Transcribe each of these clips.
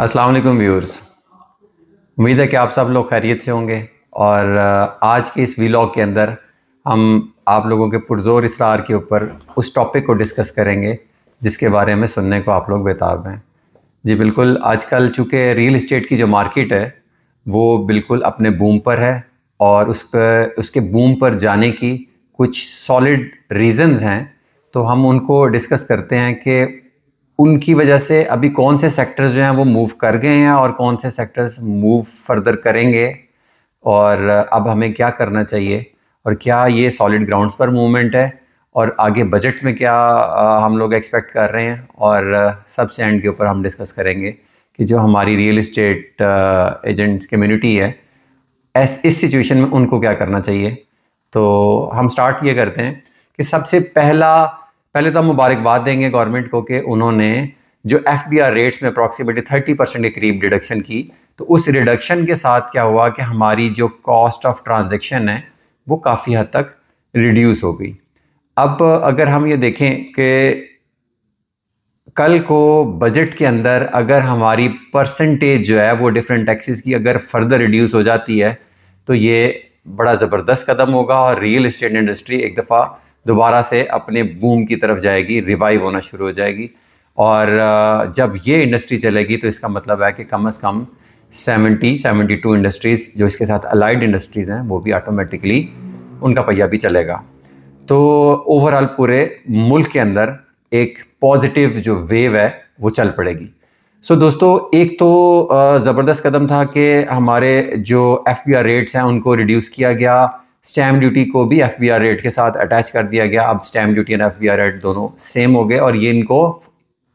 अस्सलाम वालेकुम व्यूअर्स। उम्मीद है कि आप सब लोग खैरियत से होंगे। और आज के इस व्लॉग के अंदर हम आप लोगों के पुरज़ोर इसरार के ऊपर उस टॉपिक को डिस्कस करेंगे जिसके बारे में सुनने को आप लोग बेताब हैं। जी बिल्कुल, आजकल चूँकि रियल इस्टेट की जो मार्केट है वो बिल्कुल अपने बूम पर है और उस पर उसके बूम पर जाने की कुछ सॉलिड रीज़न्स हैं। तो हम उनको डिस्कस करते हैं कि उनकी वजह से अभी कौन से सेक्टर्स जो हैं वो मूव कर गए हैं और कौन से सेक्टर्स मूव फर्दर करेंगे, और अब हमें क्या करना चाहिए, और क्या ये सॉलिड ग्राउंड्स पर मूवमेंट है, और आगे बजट में क्या हम लोग एक्सपेक्ट कर रहे हैं। और सबसे एंड के ऊपर हम डिस्कस करेंगे कि जो हमारी रियल इस्टेट एजेंट्स कम्युनिटी है इस सिचुएशन में उनको क्या करना चाहिए। तो हम स्टार्ट ये करते हैं कि सबसे पहले तो हम मुबारकबाद देंगे गवर्नमेंट को कि उन्होंने जो FBR रेट्स में अप्रॉक्सीमेटली 30% के करीब रिडक्शन की। तो उस रिडक्शन के साथ क्या हुआ कि हमारी जो कॉस्ट ऑफ ट्रांजैक्शन है वो काफ़ी हद तक रिड्यूस हो गई। अब अगर हम ये देखें कि कल को बजट के अंदर अगर हमारी परसेंटेज जो है वो डिफरेंट टैक्सेस की अगर फर्दर रिड्यूस हो जाती है तो ये बड़ा ज़बरदस्त कदम होगा और रियल इस्टेट इंडस्ट्री एक दफ़ा दोबारा से अपने बूम की तरफ जाएगी, रिवाइव होना शुरू हो जाएगी। और जब ये इंडस्ट्री चलेगी तो इसका मतलब है कि कम से कम 72 इंडस्ट्रीज़ जो इसके साथ अलाइड इंडस्ट्रीज़ हैं वो भी ऑटोमेटिकली उनका पहिया भी चलेगा। तो ओवरऑल पूरे मुल्क के अंदर एक पॉजिटिव जो वेव है वो चल पड़ेगी। सो दोस्तों, एक तो ज़बरदस्त कदम था कि हमारे जो FBR रेट्स हैं उनको रिड्यूस किया गया। स्टैम्प ड्यूटी को भी FBR रेट के साथ अटैच कर दिया गया। अब स्टैम्प ड्यूटी और FBR रेट दोनों सेम हो गए और ये इनको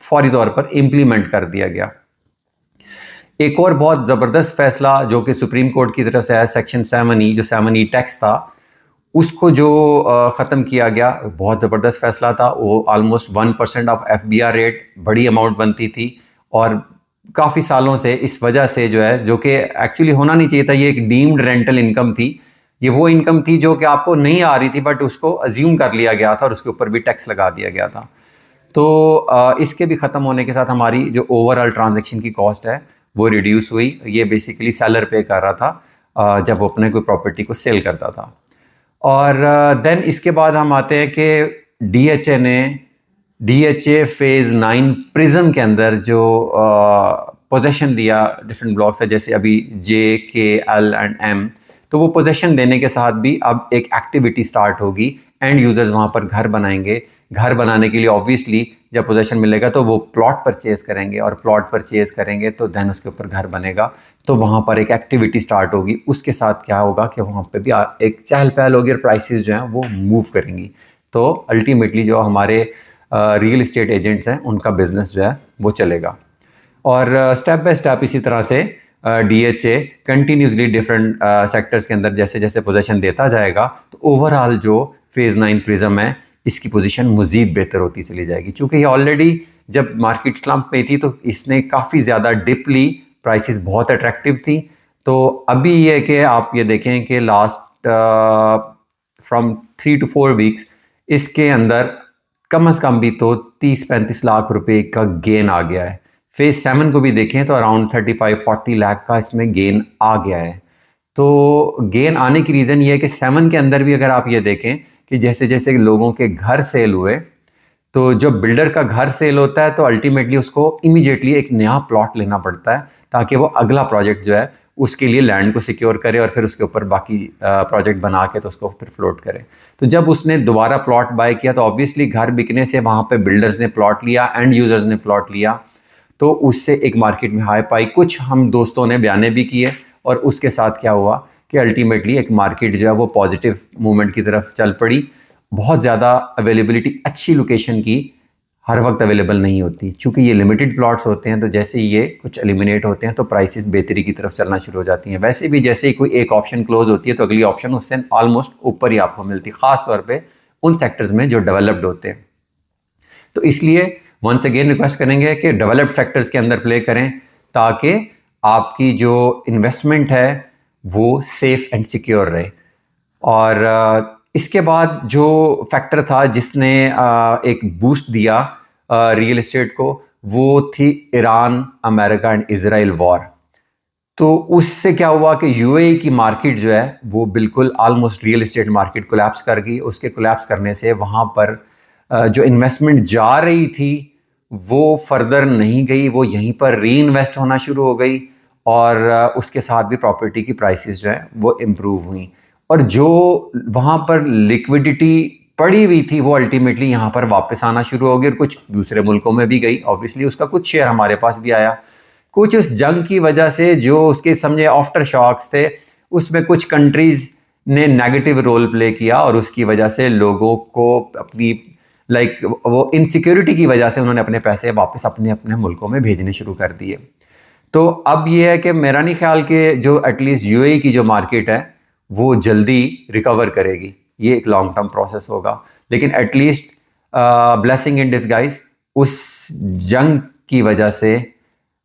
फौरी तौर पर इम्प्लीमेंट कर दिया गया। एक और बहुत ज़बरदस्त फैसला जो कि सुप्रीम कोर्ट की तरफ से आया, सेक्शन 7E जो 7E टैक्स था उसको जो ख़त्म किया गया, बहुत ज़बरदस्त फैसला था। वो ऑलमोस्ट 1% ऑफ FBR रेट बड़ी अमाउंट बनती थी और काफ़ी सालों से इस वजह से जो है, जो कि एक्चुअली होना नहीं चाहिए था, ये एक डीम्ड रेंटल इनकम थी। ये वो इनकम थी जो कि आपको नहीं आ रही थी बट उसको अज्यूम कर लिया गया था और उसके ऊपर भी टैक्स लगा दिया गया था। तो इसके भी ख़त्म होने के साथ हमारी जो ओवरऑल ट्रांजैक्शन की कॉस्ट है वो रिड्यूस हुई। ये बेसिकली सेलर पे कर रहा था जब वो अपने कोई प्रॉपर्टी को सेल करता था। और देन इसके बाद हम आते हैं कि DHA ने DHA फेज़ 9 प्रिज्म के अंदर जो पोजेशन दिया डिफरेंट ब्लॉक्स है, जैसे अभी JKL&M। तो वो पोजेशन देने के साथ भी अब एक एक्टिविटी स्टार्ट होगी। एंड यूजर्स वहाँ पर घर बनाएंगे। घर बनाने के लिए ऑब्वियसली जब पोजेशन मिलेगा तो वो प्लॉट परचेज करेंगे और प्लॉट परचेज करेंगे तो देन उसके ऊपर घर बनेगा। तो वहाँ पर एक एक्टिविटी स्टार्ट होगी। उसके साथ क्या होगा कि वहाँ पे भी एक चहल पहल होगी और प्राइसेस जो हैं वो मूव करेंगी। तो अल्टीमेटली जो हमारे रियल इस्टेट एजेंट्स हैं उनका बिजनेस जो है वो चलेगा। और स्टेप बाय स्टेप इसी तरह से DHA कंटिन्यूसली डिफरेंट सेक्टर्स के अंदर जैसे जैसे पोजीशन देता जाएगा तो ओवरऑल जो फेज़ 9 प्रिज्म है इसकी पोजीशन मज़ीद बेहतर होती चली जाएगी। चूँकि ये ऑलरेडी जब मार्केट स्लम्प में थी तो इसने काफ़ी ज़्यादा डिप ली, प्राइसेस बहुत अट्रैक्टिव थी। तो अभी ये कि आप ये देखें कि लास्ट फ्रॉम 3 to 4 वीक्स इसके अंदर कम से कम भी तो 30-35 लाख रुपए का गेन आ गया है। फेज 7 को भी देखें तो अराउंड 35-40 लाख का इसमें गेन आ गया है। तो गेन आने की रीज़न ये है कि 7 के अंदर भी अगर आप ये देखें कि जैसे जैसे लोगों के घर सेल हुए तो जब बिल्डर का घर सेल होता है तो अल्टीमेटली उसको इमीडिएटली एक नया प्लॉट लेना पड़ता है ताकि वो अगला प्रोजेक्ट जो है उसके लिए लैंड को सिक्योर करे और फिर उसके ऊपर बाकी प्रोजेक्ट बना के तो उसको फिर फ्लोट करे। तो जब उसने दोबारा प्लॉट बाय किया तो ऑब्वियसली घर बिकने से वहाँ पे बिल्डर्स ने प्लॉट लिया, एंड यूजर्स ने प्लॉट लिया, तो उससे एक मार्केट में हाई पाई कुछ हम दोस्तों ने बयाने भी किए। और उसके साथ क्या हुआ कि अल्टीमेटली एक मार्केट जो है वो पॉजिटिव मूवमेंट की तरफ चल पड़ी। बहुत ज़्यादा अवेलेबिलिटी अच्छी लोकेशन की हर वक्त अवेलेबल नहीं होती, चूँकि ये लिमिटेड प्लॉट्स होते हैं। तो जैसे ही ये कुछ एलिमिनेट होते हैं तो प्राइसेस बेहतरी की तरफ चलना शुरू हो जाती हैं। वैसे भी जैसे ही कोई एक ऑप्शन क्लोज होती है तो अगली ऑप्शन उससे ऑलमोस्ट ऊपर ही आपको मिलती है, ख़ास तौर पे उन सेक्टर्स में जो डेवलप्ड होते हैं। तो इसलिए वंस अगेन रिक्वेस्ट करेंगे कि डेवलप्ड सेक्टर्स के अंदर प्ले करें ताकि आपकी जो इन्वेस्टमेंट है वो सेफ एंड सिक्योर रहे। और इसके बाद जो फैक्टर था जिसने एक बूस्ट दिया रियल एस्टेट को, वो थी Iran, America and Israel war. तो उससे क्या हुआ कि यूएई की मार्केट जो है वो बिल्कुल almost real estate market collapse कर गई। उसके कोलैप्स करने से वहाँ पर जो इन्वेस्टमेंट जा रही थी वो फर्दर नहीं गई, वो यहीं पर री इन्वेस्ट होना शुरू हो गई, और उसके साथ भी प्रॉपर्टी की प्राइसेस जो है वो इम्प्रूव हुई। और जो वहाँ पर लिक्विडिटी पड़ी हुई थी वो अल्टीमेटली यहाँ पर वापस आना शुरू हो गई, और कुछ दूसरे मुल्कों में भी गई। ऑब्वियसली उसका कुछ शेयर हमारे पास भी आया। कुछ उस जंग की वजह से जो उसके समझे आफ्टर शॉक्स थे, उसमें कुछ कंट्रीज ने नेगेटिव रोल प्ले किया, और उसकी वजह से लोगों को अपनी वो इनसिक्योरिटी की वजह से उन्होंने अपने पैसे वापस अपने अपने मुल्कों में भेजने शुरू कर दिए। तो अब यह है कि मेरा नहीं ख्याल कि जो एटलीस्ट यूएई की जो मार्केट है वो जल्दी रिकवर करेगी, ये एक लॉन्ग टर्म प्रोसेस होगा। लेकिन एटलीस्ट ब्लेसिंग इन डिसगाइज, उस जंग की वजह से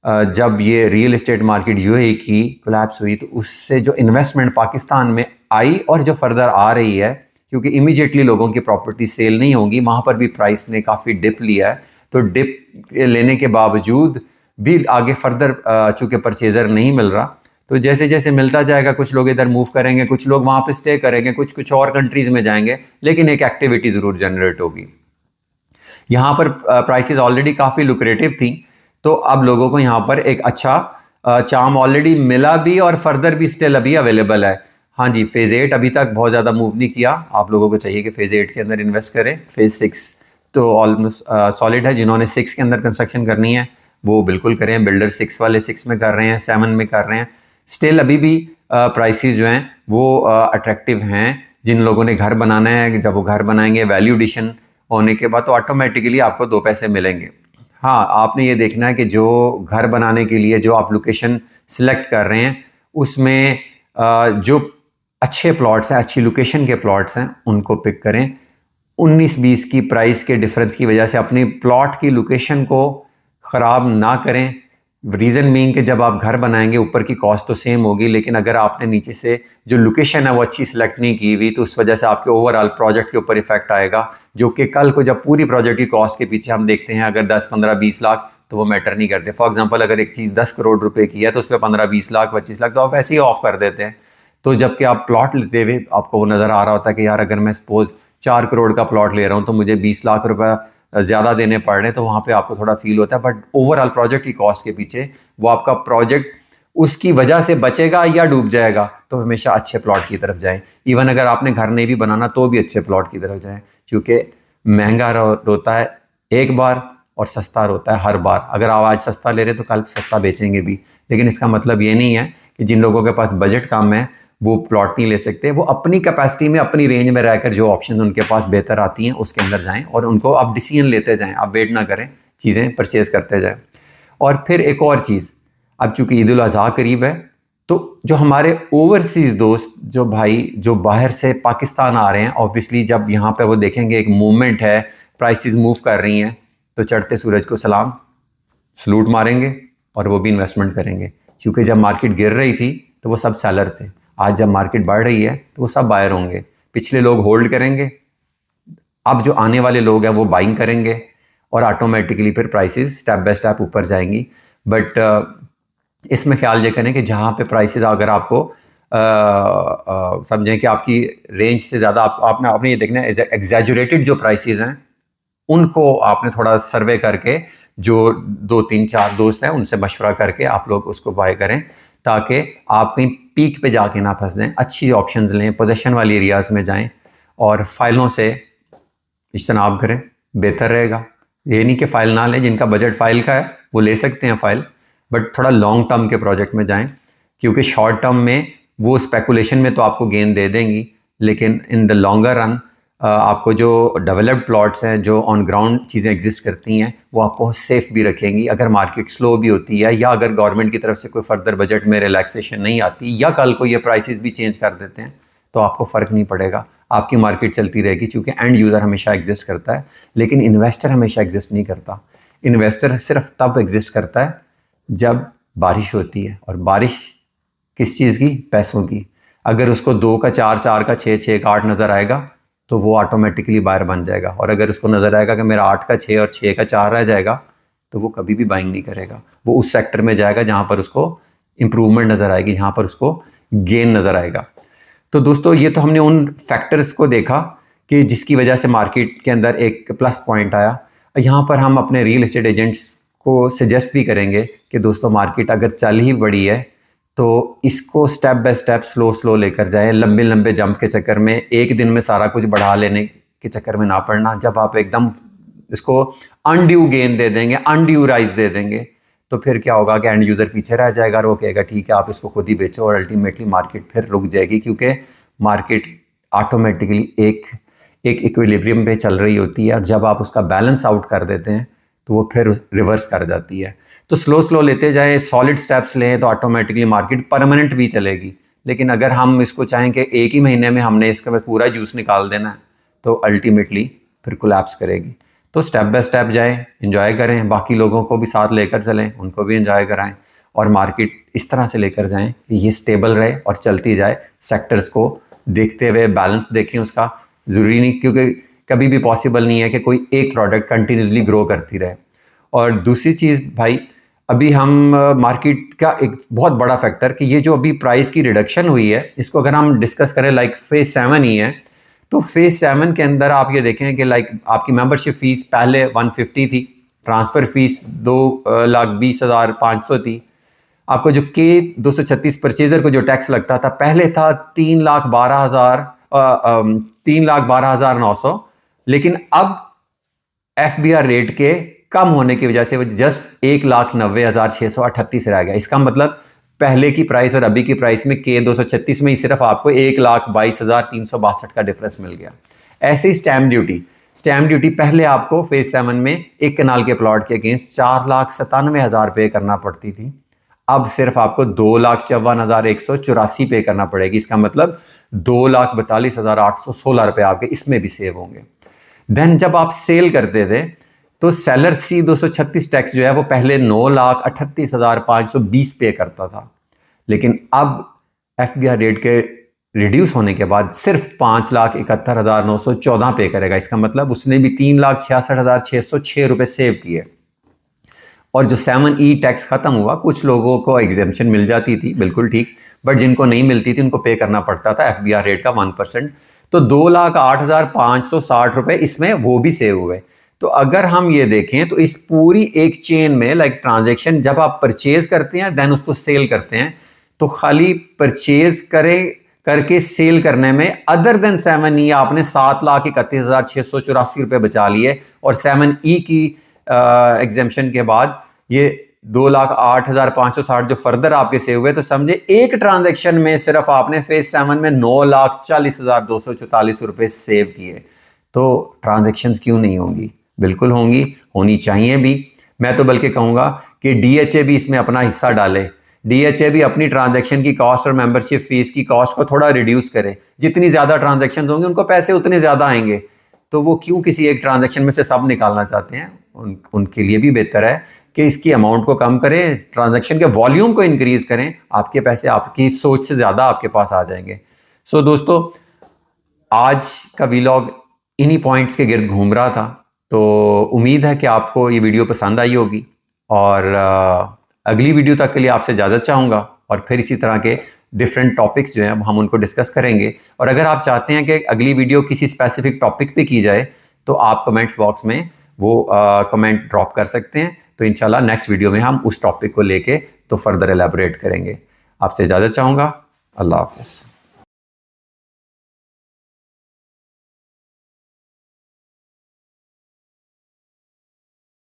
जब ये रियल एस्टेट मार्केट यूएई की कोलैप्स हुई तो उससे जो इन्वेस्टमेंट पाकिस्तान में आई और जो फर्दर आ रही है, क्योंकि इमीडिएटली लोगों की प्रॉपर्टी सेल नहीं होगी, वहाँ पर भी प्राइस ने काफ़ी डिप लिया है। तो डिप लेने के बावजूद भी आगे फर्दर चूँकि परचेज़र नहीं मिल रहा, तो जैसे जैसे मिलता जाएगा कुछ लोग इधर मूव करेंगे, कुछ लोग वहाँ पे स्टे करेंगे, कुछ कुछ और कंट्रीज़ में जाएंगे, लेकिन एक एक्टिविटी ज़रूर जनरेट होगी। यहाँ पर प्राइसेस ऑलरेडी काफ़ी लुक्रेटिव थी, तो अब लोगों को यहाँ पर एक अच्छा चार्म ऑलरेडी मिला भी, और फर्दर भी स्टिल अभी अवेलेबल है। हाँ जी, फेज़ 8 अभी तक बहुत ज़्यादा मूव नहीं किया। आप लोगों को चाहिए कि फेज़ 8 के अंदर इन्वेस्ट करें। फेज़ 6 तो ऑलमोस्ट सॉलिड है। जिन्होंने 6 के अंदर कंस्ट्रक्शन करनी है वो बिल्कुल करें। बिल्डर 6 वाले 6 में कर रहे हैं, 7 में कर रहे हैं। स्टिल अभी भी प्राइसेस जो हैं वो अट्रैक्टिव हैं। जिन लोगों ने घर बनाना है, जब वो घर बनाएंगे वैल्यू एडिशन होने के बाद तो ऑटोमेटिकली आपको 2 पैसे मिलेंगे। हाँ, आपने ये देखना है कि जो घर बनाने के लिए जो आप लोकेशन सिलेक्ट कर रहे हैं उसमें जो अच्छे प्लॉट्स हैं, अच्छी लोकेशन के प्लॉट्स हैं, उनको पिक करें। 19-20 की प्राइस के डिफरेंस की वजह से अपनी प्लॉट की लोकेशन को ख़राब ना करें। रीज़न मीन कि जब आप घर बनाएंगे ऊपर की कॉस्ट तो सेम होगी, लेकिन अगर आपने नीचे से जो लोकेशन है वो अच्छी सिलेक्ट नहीं की हुई तो उस वजह से आपके ओवरऑल प्रोजेक्ट के ऊपर इफेक्ट आएगा, जो कि कल को जब पूरी प्रोजेक्ट की कॉस्ट के पीछे हम देखते हैं अगर 10, 15, 20 लाख तो वो मैटर नहीं करते। फॉर एग्जांपल अगर एक चीज़ 10 करोड़ रुपए की है तो उस पर 15, 20 लाख, 25 लाख तो आप ऐसे ही ऑफ कर देते हैं। तो जबकि आप प्लॉट लेते हुए आपको वो नज़र आ रहा होता है कि यार अगर मैं सपोज 4 करोड़ का प्लॉट ले रहा हूँ तो मुझे 20 लाख रुपए ज़्यादा देने पड़ रहे हैं, तो वहाँ पे आपको थोड़ा फील होता है। बट ओवरऑल प्रोजेक्ट की कॉस्ट के पीछे वो आपका प्रोजेक्ट उसकी वजह से बचेगा या डूब जाएगा, तो हमेशा अच्छे प्लॉट की तरफ जाएं। इवन अगर आपने घर नहीं भी बनाना तो भी अच्छे प्लॉट की तरफ जाएं, क्योंकि महंगा होता है एक बार और सस्ता होता है हर बार। अगर आप आज सस्ता ले रहे तो कल सस्ता बेचेंगे भी, लेकिन इसका मतलब ये नहीं है कि जिन लोगों के पास बजट कम है वो प्लॉट नहीं ले सकते। वो अपनी कैपेसिटी में, अपनी रेंज में रहकर जो ऑप्शन उनके पास बेहतर आती हैं उसके अंदर जाएं और उनको आप डिसीजन लेते जाएं। आप वेट ना करें, चीज़ें परचेज करते जाएं। और फिर एक और चीज़, अब चूंकि ईद उल अज़हा करीब है तो जो हमारे ओवरसीज़ दोस्त, जो भाई जो बाहर से पाकिस्तान आ रहे हैं, ऑब्वियसली जब यहाँ पे वो देखेंगे एक मूवमेंट है, प्राइसेस मूव कर रही हैं, तो चढ़ते सूरज को सलाम, सलूट मारेंगे और वो भी इन्वेस्टमेंट करेंगे। क्योंकि जब मार्केट गिर रही थी तो वो सब सेलर थे, आज जब मार्केट बढ़ रही है तो वो सब बायर होंगे। पिछले लोग होल्ड करेंगे, अब जो आने वाले लोग हैं वो बाइंग करेंगे, और ऑटोमेटिकली फिर प्राइसेस स्टेप बाय स्टेप ऊपर जाएंगी। बट इसमें ख्याल ये करें कि जहाँ पे प्राइसेस अगर आपको समझें कि आपकी रेंज से ज़्यादा आपने ये देखना है एग्जैजुरेटेड जो प्राइसेस हैं उनको आपने थोड़ा सर्वे करके, जो 2, 3, 4 दोस्त हैं उनसे मशवरा करके आप लोग उसको बाय करें, ताकि आप कहीं पीक पे जाके ना फंस जाएं। अच्छी ऑप्शंस लें, पोजीशन वाली एरियाज़ में जाएं और फाइलों से इज्तनाब करें, बेहतर रहेगा। ये नहीं कि फ़ाइल ना लें, जिनका बजट फ़ाइल का है वो ले सकते हैं फ़ाइल, बट थोड़ा लॉन्ग टर्म के प्रोजेक्ट में जाएं, क्योंकि शॉर्ट टर्म में वो स्पेकुलेशन में तो आपको गेन दे देंगी, लेकिन इन द लॉन्गर रन आपको जो डेवलप्ड प्लॉट्स हैं, जो ऑन ग्राउंड चीज़ें एग्जिस्ट करती हैं, वो आपको सेफ भी रखेंगी। अगर मार्केट स्लो भी होती है या अगर गवर्नमेंट की तरफ से कोई फर्दर बजट में रिलैक्सेशन नहीं आती या कल को ये प्राइसेस भी चेंज कर देते हैं तो आपको फ़र्क नहीं पड़ेगा, आपकी मार्केट चलती रहेगी, क्योंकि एंड यूज़र हमेशा एग्जिस्ट करता है, लेकिन इन्वेस्टर हमेशा एग्जिस्ट नहीं करता। इन्वेस्टर सिर्फ तब एग्जिस्ट करता है जब बारिश होती है, और बारिश किस चीज़ की? पैसों की। अगर उसको 2 का 4, 4 का 6, 6 का 8 नज़र आएगा तो वो ऑटोमेटिकली बायर बन जाएगा, और अगर उसको नज़र आएगा कि मेरा 8 का 6 और 6 का 4 रह जाएगा तो वो कभी भी बाइंग नहीं करेगा। वो उस सेक्टर में जाएगा जहाँ पर उसको इम्प्रूवमेंट नज़र आएगी, जहाँ पर उसको गेन नज़र आएगा। तो दोस्तों ये तो हमने उन फैक्टर्स को देखा कि जिसकी वजह से मार्केट के अंदर एक प्लस पॉइंट आया। यहाँ पर हम अपने रियल एस्टेट एजेंट्स को सजेस्ट भी करेंगे कि दोस्तों मार्केट अगर चल ही बड़ी है तो इसको स्टेप बाय स्टेप स्लो लेकर जाए। लंबे लंबे जंप के चक्कर में, एक दिन में सारा कुछ बढ़ा लेने के चक्कर में ना पड़ना। जब आप एकदम इसको अनड्यू गेन दे देंगे, अनड्यू राइज दे देंगे, तो फिर क्या होगा कि एंड यूज़र पीछे रह जाएगा और वो कहेगा ठीक है आप इसको खुद ही बेचो, और अल्टीमेटली मार्केट फिर रुक जाएगी, क्योंकि मार्केट ऑटोमेटिकली एक इक्विलिब्रियम पे चल रही होती है, और जब आप उसका बैलेंस आउट कर देते हैं तो वो फिर रिवर्स कर जाती है। तो स्लो लेते जाएं, सॉलिड स्टेप्स लें, तो ऑटोमेटिकली मार्केट परमानेंट भी चलेगी। लेकिन अगर हम इसको चाहें कि एक ही महीने में हमने इसका पूरा जूस निकाल देना है, तो अल्टीमेटली फिर कोलैप्स करेगी। तो स्टेप बाय स्टेप जाएं, एंजॉय करें, बाकी लोगों को भी साथ लेकर चलें, उनको भी एंजॉय कराएं, और मार्केट इस तरह से लेकर जाएं कि ये स्टेबल रहे और चलती जाए। सेक्टर्स को देखते हुए बैलेंस देखें उसका, ज़रूरी नहीं, क्योंकि कभी भी पॉसिबल नहीं है कि कोई एक प्रोडक्ट कंटिन्यूसली ग्रो करती रहे। और दूसरी चीज़ भाई, अभी हम मार्केट का एक बहुत बड़ा फैक्टर कि ये जो अभी प्राइस की रिडक्शन हुई है, इसको अगर हम डिस्कस करें लाइक फेज 7 ही है, तो फेज 7 के अंदर आप ये देखें कि लाइक आपकी मेंबरशिप फीस पहले 150 थी, ट्रांसफ़र फीस 2,20,500 थी। आपको जो K236 परचेजर को जो टैक्स लगता था पहले था 3,12,900, लेकिन अब FBR रेट के कम होने की वजह से वो जस्ट 1,90,638 रह गया। इसका मतलब पहले की प्राइस और अभी की प्राइस में K236 में ही सिर्फ आपको 1,22,362 का डिफरेंस मिल गया। ऐसे ही स्टैम्प ड्यूटी पहले आपको फेज 7 में एक कनाल के प्लॉट के अगेंस्ट 4,97,000 पे करना पड़ती थी, अब सिर्फ आपको 2,54,184 पे करना पड़ेगी। इसका मतलब 2,42,816 रुपए आपके इसमें भी सेव होंगे। देन जब आप सेल करते थे तो सेलर C236 टैक्स जो है वो पहले 9,38,520 पे करता था, लेकिन अब FBR रेट के रिड्यूस होने के बाद सिर्फ 5,71,914 पे करेगा। इसका मतलब उसने भी 3,66,606 रुपए सेव किए। और जो 7E टैक्स खत्म हुआ, कुछ लोगों को एग्जेम्पशन मिल जाती थी, बिल्कुल ठीक, बट जिनको नहीं मिलती थी उनको पे करना पड़ता था FBR रेट का 1%। तो 2,08,560 रुपए इसमें वो भी सेव हुए। तो अगर हम ये देखें तो इस पूरी एक चेन में लाइक ट्रांजैक्शन, जब आप परचेज करते हैं देन उसको सेल करते हैं, तो खाली परचेज करके सेल करने में अदर देन 7E आपने 7,31,684 रुपए बचा लिए, और 7E की एग्जेम्पशन के बाद ये 2,08,560 जो फर्दर आपके सेव हुए, तो समझे एक ट्रांजैक्शन में सिर्फ आपने फेज 7 में 9,40,244 रुपए सेव किए। तो ट्रांजैक्शंस क्यों नहीं होंगी? बिल्कुल होंगी, होनी चाहिए भी। मैं तो बल्कि कहूँगा कि DHA भी इसमें अपना हिस्सा डाले। DHA भी अपनी ट्रांजैक्शन की कॉस्ट और मेंबरशिप फीस की कॉस्ट को थोड़ा रिड्यूस करे। जितनी ज़्यादा ट्रांजैक्शन होंगे उनको पैसे उतने ज़्यादा आएंगे, तो वो क्यों किसी एक ट्रांजैक्शन में से सब निकालना चाहते हैं? उनके लिए भी बेहतर है कि इसकी अमाउंट को कम करें, ट्रांजैक्शन के वॉल्यूम को इंक्रीज करें, आपके पैसे आपकी सोच से ज़्यादा आपके पास आ जाएंगे। सो दोस्तों, आज का व्लॉग इन्हीं पॉइंट्स के गिर्द घूम रहा था, तो उम्मीद है कि आपको ये वीडियो पसंद आई होगी, और अगली वीडियो तक के लिए आपसे इजाज़त चाहूँगा, और फिर इसी तरह के डिफरेंट टॉपिक्स जो हैं हम उनको डिस्कस करेंगे। और अगर आप चाहते हैं कि अगली वीडियो किसी स्पेसिफिक टॉपिक पे की जाए, तो आप कमेंट्स बॉक्स में वो कमेंट ड्रॉप कर सकते हैं, तो इंशाल्लाह नेक्स्ट वीडियो में हम उस टॉपिक को लेके तो फर्दर एलैबोरेट करेंगे। आपसे इजाज़त चाहूँगा। अल्लाह हाफ़िज़।